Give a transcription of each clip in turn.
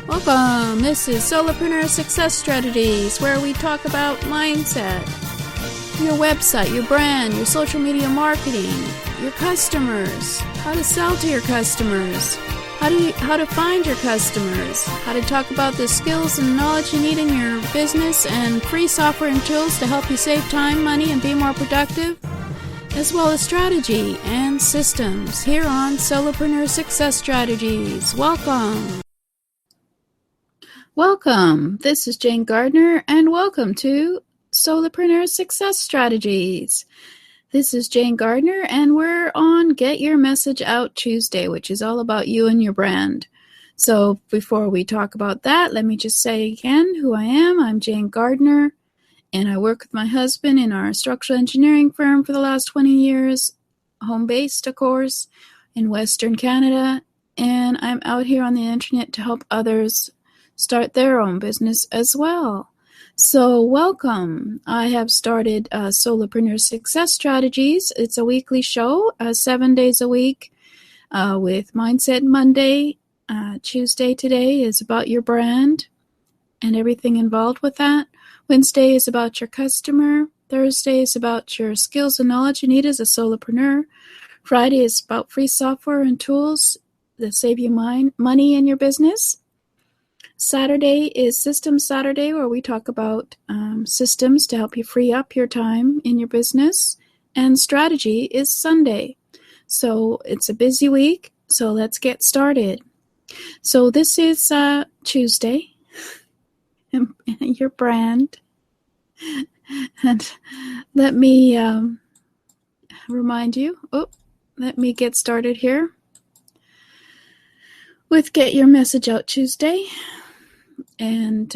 Welcome! This is Solopreneur Success Strategies, where we talk about mindset, your website, your brand, your social media marketing, your customers, how to sell to your customers, how to find your customers, how to talk about the skills and knowledge you need in your business, and free software and tools to help you save time, money, and be more productive, as well as strategy and systems here on Solopreneur Success Strategies. Welcome! Welcome! This is Jane Gardner, and welcome to Solopreneur Success Strategies. This is Jane Gardner, and we're on Get Your Message Out Tuesday, which is all about you and your brand. So before we talk about that, let me just say again who I am. I'm Jane Gardner, and I work with my husband in our structural engineering firm for the last 20 years, home-based, of course, in Western Canada, and I'm out here on the internet to help others start their own business as well. So welcome. I have started Solopreneur Success Strategies. It's a weekly show, 7 days a week with Mindset Monday. Tuesday today is about your brand and everything involved with that. Wednesday is about your customer. Thursday is about your skills and knowledge you need as a solopreneur. Friday is about free software and tools that save you money in your business. Saturday is Systems Saturday, where we talk about systems to help you free up your time in your business. And strategy is Sunday. So it's a busy week, so let's get started. So this is Tuesday, your brand. And let me remind you, let me get started here with Get Your Message Out Tuesday. And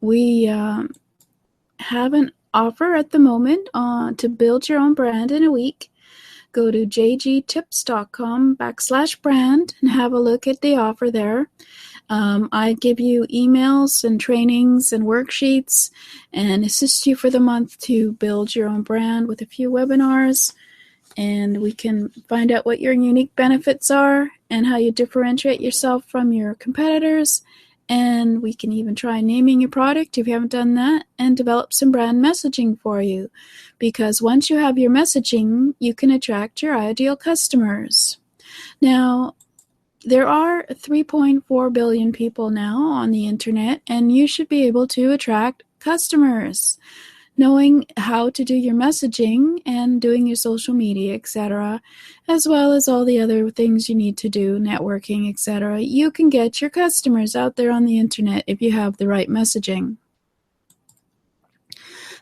we have an offer at the moment to build your own brand in a week. Go to jgtips.com/brand and have a look at the offer there. I give you emails and trainings and worksheets and assist you for the month to build your own brand with a few webinars. And we can find out what your unique benefits are and how you differentiate yourself from your competitors. And we can even try naming your product if you haven't done that, and develop some brand messaging for you. Because once you have your messaging, you can attract your ideal customers. Now, there are 3.4 billion people now on the internet, and you should be able to attract customers. Knowing how to do your messaging and doing your social media, etc., as well as all the other things you need to do, networking, etc., you can get your customers out there on the internet if you have the right messaging.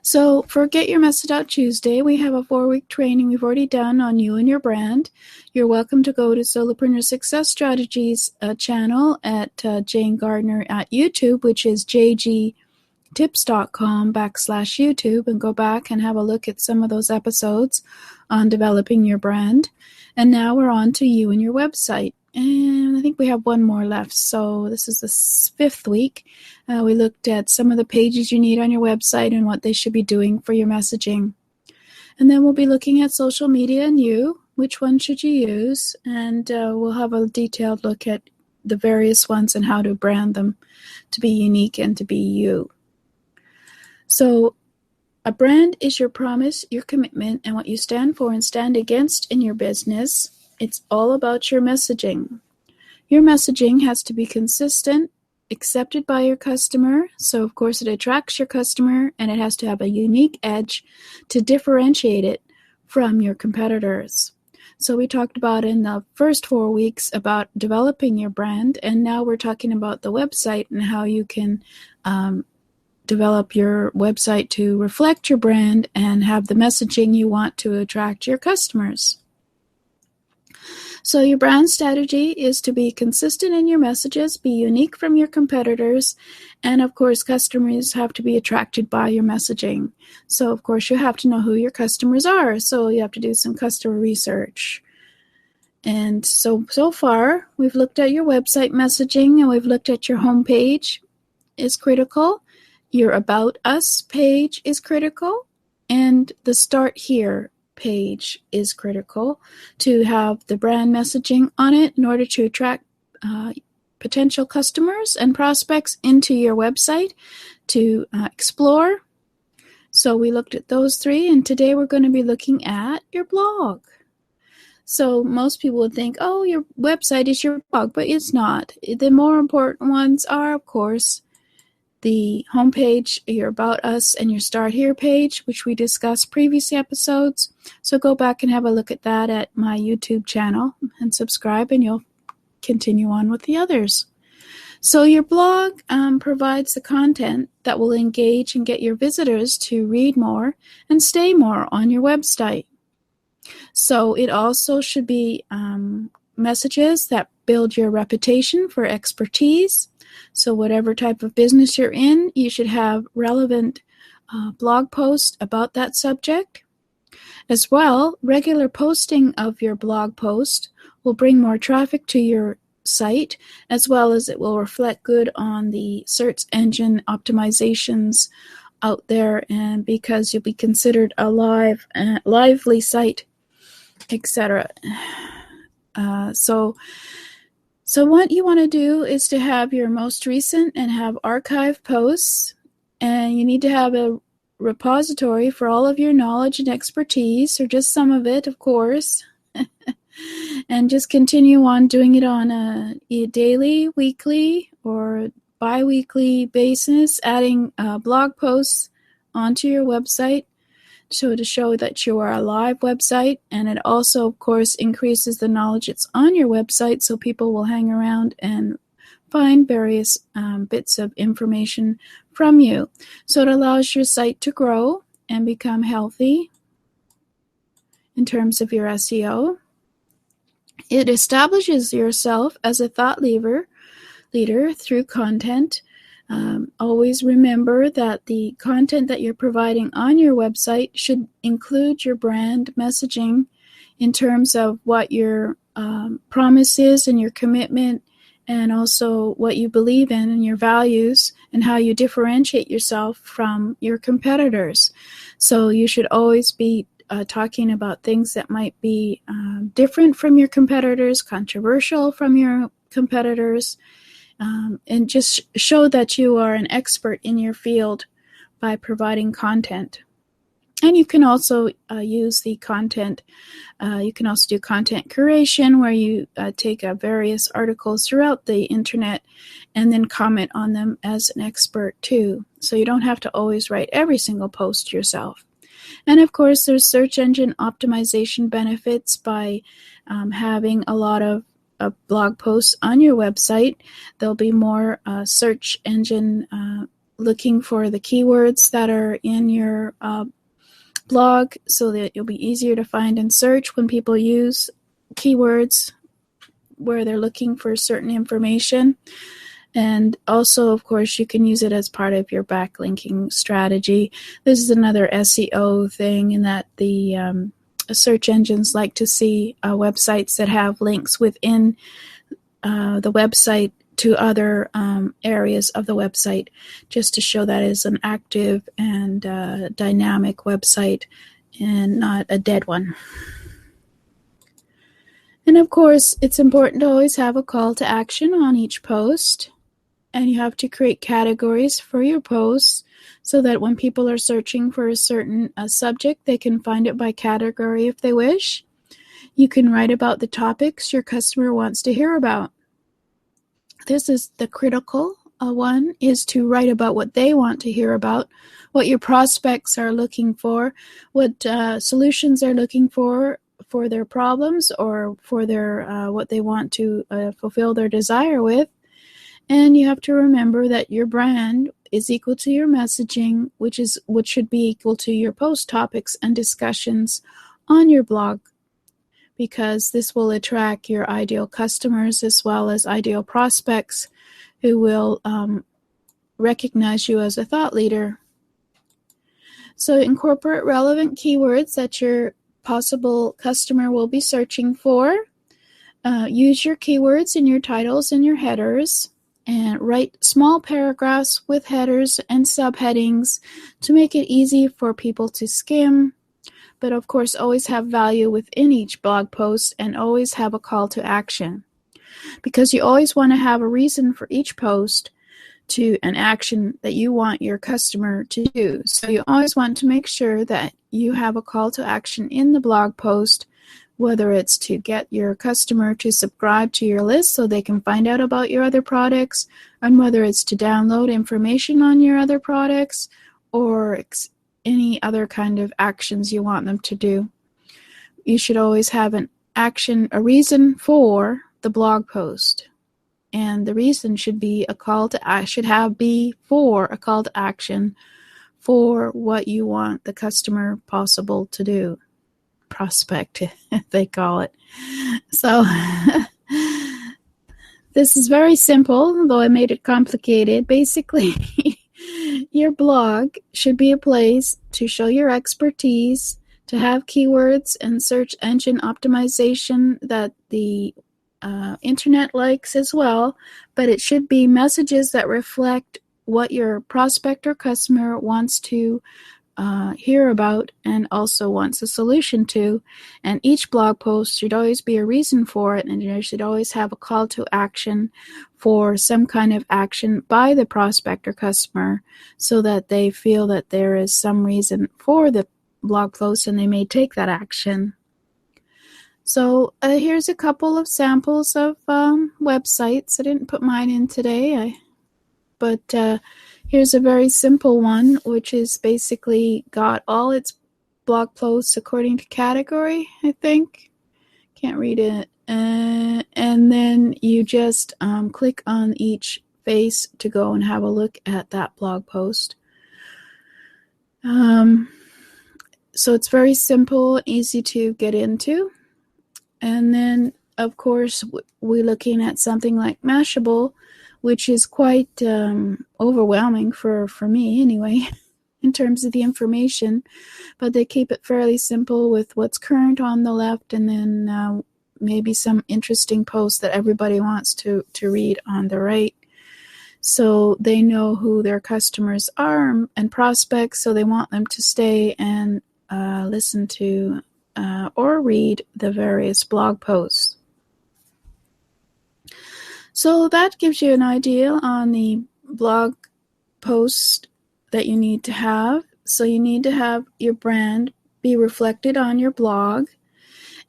So for Get Your Message Out Tuesday, we have a 4-week training we've already done on you and your brand. You're welcome to go to Solopreneur Success Strategies channel at Jane Gardner at YouTube, which is jgtips.com/YouTube, and go back and have a look at some of those episodes on developing your brand. And now we're on to you and your website. And I think we have one more left. So this is the 5th week. We looked at some of the pages you need on your website and what they should be doing for your messaging. And then we'll be looking at social media and you. Which one should you use? And we'll have a detailed look at the various ones and how to brand them to be unique and to be you. So a brand is your promise, your commitment, and what you stand for and stand against in your business. It's all about your messaging. Your messaging has to be consistent, accepted by your customer. So, of course, it attracts your customer, and it has to have a unique edge to differentiate it from your competitors. So we talked about in the first 4 weeks about developing your brand, and now we're talking about the website and how you can develop your website to reflect your brand and have the messaging you want to attract your customers. So your brand strategy is to be consistent in your messages, be unique from your competitors, and of course customers have to be attracted by your messaging. So of course you have to know who your customers are, so you have to do some customer research. And so far we've looked at your website messaging, and we've looked at your homepage is critical. Your About Us page is critical, and the Start Here page is critical to have the brand messaging on it in order to attract potential customers and prospects into your website to explore. So we looked at those three, and today we're going to be looking at your blog. So most people would think, oh, your website is your blog, but it's not. The more important ones are, of course, the homepage, your About Us, and your Start Here page, which we discussed previous episodes. So go back and have a look at that at my YouTube channel and subscribe, and you'll continue on with the others. So your blog provides the content that will engage and get your visitors to read more and stay more on your website. So it also should be messages that build your reputation for expertise. So whatever type of business you're in, you should have relevant blog posts about that subject. As well, regular posting of your blog post will bring more traffic to your site, as well as it will reflect good on the search engine optimizations out there, and because you'll be considered a lively site, etc. So what you want to do is to have your most recent and have archive posts, and you need to have a repository for all of your knowledge and expertise, or just some of it, of course, and just continue on doing it on a daily, weekly, or bi-weekly basis, adding blog posts onto your website to show that you are a live website. And it also, of course, increases the knowledge that's on your website, so people will hang around and find various bits of information from you. So it allows your site to grow and become healthy in terms of your SEO. It establishes yourself as a thought leader through content. Always remember that the content that you're providing on your website should include your brand messaging in terms of what your promise is and your commitment, and also what you believe in and your values, and how you differentiate yourself from your competitors. So you should always be talking about things that might be different from your competitors, controversial from your competitors, and just show that you are an expert in your field by providing content. And you can also use the content. You can also do content curation, where you take various articles throughout the internet and then comment on them as an expert too. So you don't have to always write every single post yourself. And of course, there's search engine optimization benefits by having a lot of blog posts on your website. There'll be more search engine looking for the keywords that are in your blog, so that you'll be easier to find and search when people use keywords where they're looking for certain information. And also, of course, you can use it as part of your backlinking strategy. This is another SEO thing, in that the search engines like to see websites that have links within the website to other areas of the website, just to show that it's an active and dynamic website and not a dead one. And of course, it's important to always have a call to action on each post, and you have to create categories for your posts so that when people are searching for a certain subject, they can find it by category if they wish. You can write about the topics your customer wants to hear about. This is the critical one, is to write about what they want to hear about, what your prospects are looking for, what solutions they're looking for their problems, or for their what they want to fulfill their desire with. And you have to remember that your brand is equal to your messaging, which should be equal to your post topics and discussions on your blog, because this will attract your ideal customers as well as ideal prospects who will recognize you as a thought leader. So incorporate relevant keywords that your possible customer will be searching for. Use your keywords in your titles and your headers, and write small paragraphs with headers and subheadings to make it easy for people to skim. But of course, always have value within each blog post, and always have a call to action. because you always want to have a reason for each post to an action that you want your customer to do. So you always want to make sure that you have a call to action in the blog post, whether it's to get your customer to subscribe to your list so they can find out about your other products, and whether it's to download information on your other products, or any other kind of actions you want them to do. You should always have an action, a reason for the blog post. And the reason should be a call to action for what you want the customer possible to do. Prospect, they call it. So this is very simple, though I made it complicated. Basically, your blog should be a place to show your expertise, to have keywords and search engine optimization that the internet likes as well, but it should be messages that reflect what your prospect or customer wants to hear about and also wants a solution to. And each blog post should always be a reason for it, and you should always have a call to action for some kind of action by the prospect or customer, so that they feel that there is some reason for the blog post and they may take that action. So here's a couple of samples of websites. I didn't put mine in today, but here's a very simple one, which is basically got all its blog posts according to category, I think. Can't read it. And then you just click on each face to go and have a look at that blog post. So it's very simple, easy to get into. And then, of course, we're looking at something like Mashable, which is quite overwhelming for me anyway, in terms of the information. But they keep it fairly simple with what's current on the left, and then maybe some interesting posts that everybody wants to read on the right. So they know who their customers are and prospects, so they want them to stay and listen to or read the various blog posts. So that gives you an idea on the blog post that you need to have. So you need to have your brand be reflected on your blog,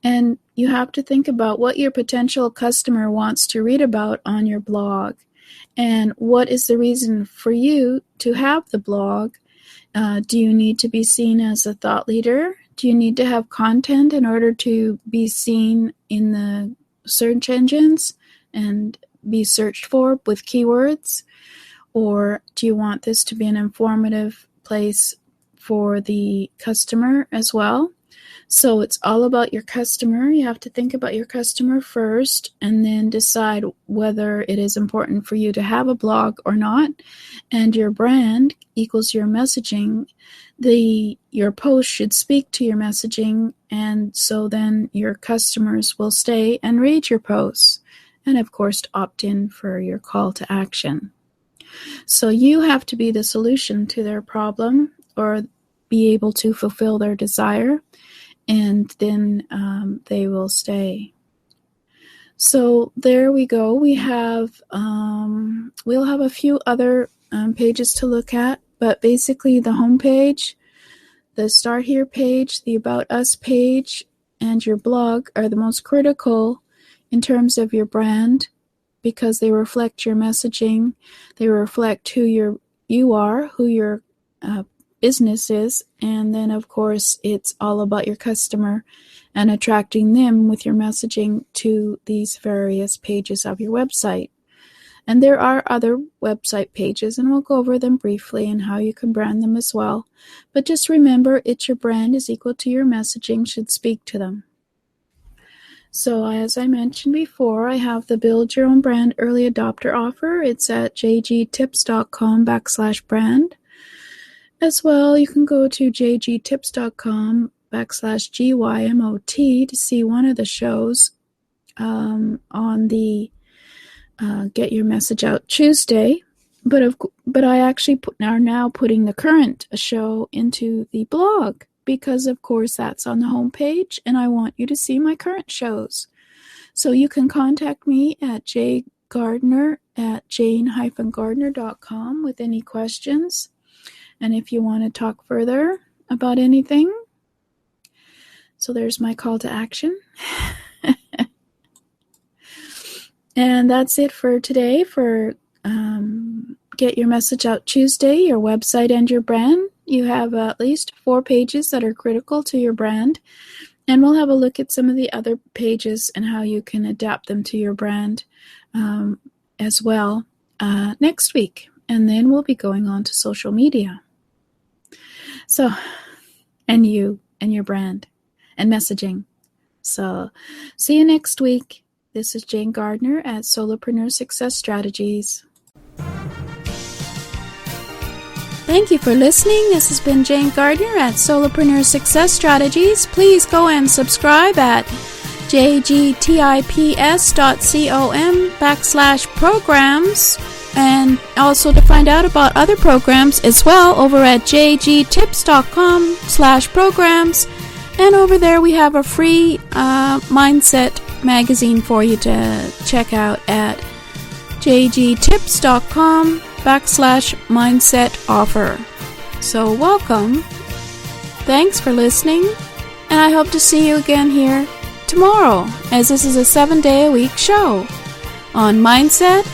and you have to think about what your potential customer wants to read about on your blog, and what is the reason for you to have the blog. Do you need to be seen as a thought leader? Do you need to have content in order to be seen in the search engines and be searched for with keywords? Or do you want this to be an informative place for the customer as well? So it's all about your customer. You have to think about your customer first and then decide whether it is important for you to have a blog or not. And your brand equals your messaging. Your post should speak to your messaging, and so then your customers will stay and read your posts, and of course opt in for your call to action. So you have to be the solution to their problem, or be able to fulfill their desire, and then they will stay. So there we go. We'll have a few other pages to look at, but basically the home page, the Start Here page, the About Us page, and your blog are the most critical in terms of your brand, because they reflect your messaging, they reflect who you are, who your business is, and then of course it's all about your customer and attracting them with your messaging to these various pages of your website. And there are other website pages, and we'll go over them briefly and how you can brand them as well. But just remember, it's your brand is equal to your messaging should speak to them. So as I mentioned before, I have the Build Your Own Brand Early Adopter offer. It's at jgtips.com/brand. As well, you can go to jgtips.com/GYMOT to see one of the shows on the Get Your Message Out Tuesday. But I actually are now putting the current show into the blog, because of course that's on the home page, and I want you to see my current shows. So you can contact me at jgardner@jane-gardner.com with any questions. And if you want to talk further about anything, so there's my call to action. And that's it for today for Get Your Message Out Tuesday, your website and your brand. You have at least 4 pages that are critical to your brand. And we'll have a look at some of the other pages and how you can adapt them to your brand as well next week. And then we'll be going on to social media. So, and you and your brand and messaging. So, see you next week. This is Jane Gardner at Solopreneur Success Strategies. Thank you for listening. This has been Jane Gardner at Solopreneur Success Strategies. Please go and subscribe at jgtips.com/programs, and also to find out about other programs as well over at jgtips.com/programs. And over there we have a free mindset magazine for you to check out at jgtips.com/mindset offer. So welcome. Thanks for listening. And I hope to see you again here tomorrow, as this is a 7-day-a-week show on mindset,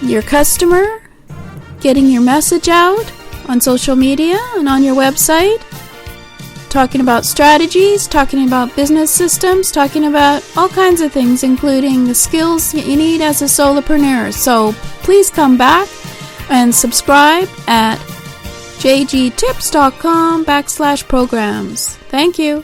your customer, getting your message out on social media and on your website, talking about strategies, talking about business systems, talking about all kinds of things, including the skills that you need as a solopreneur. So please come back and subscribe at jgtips.com/programs. Thank you.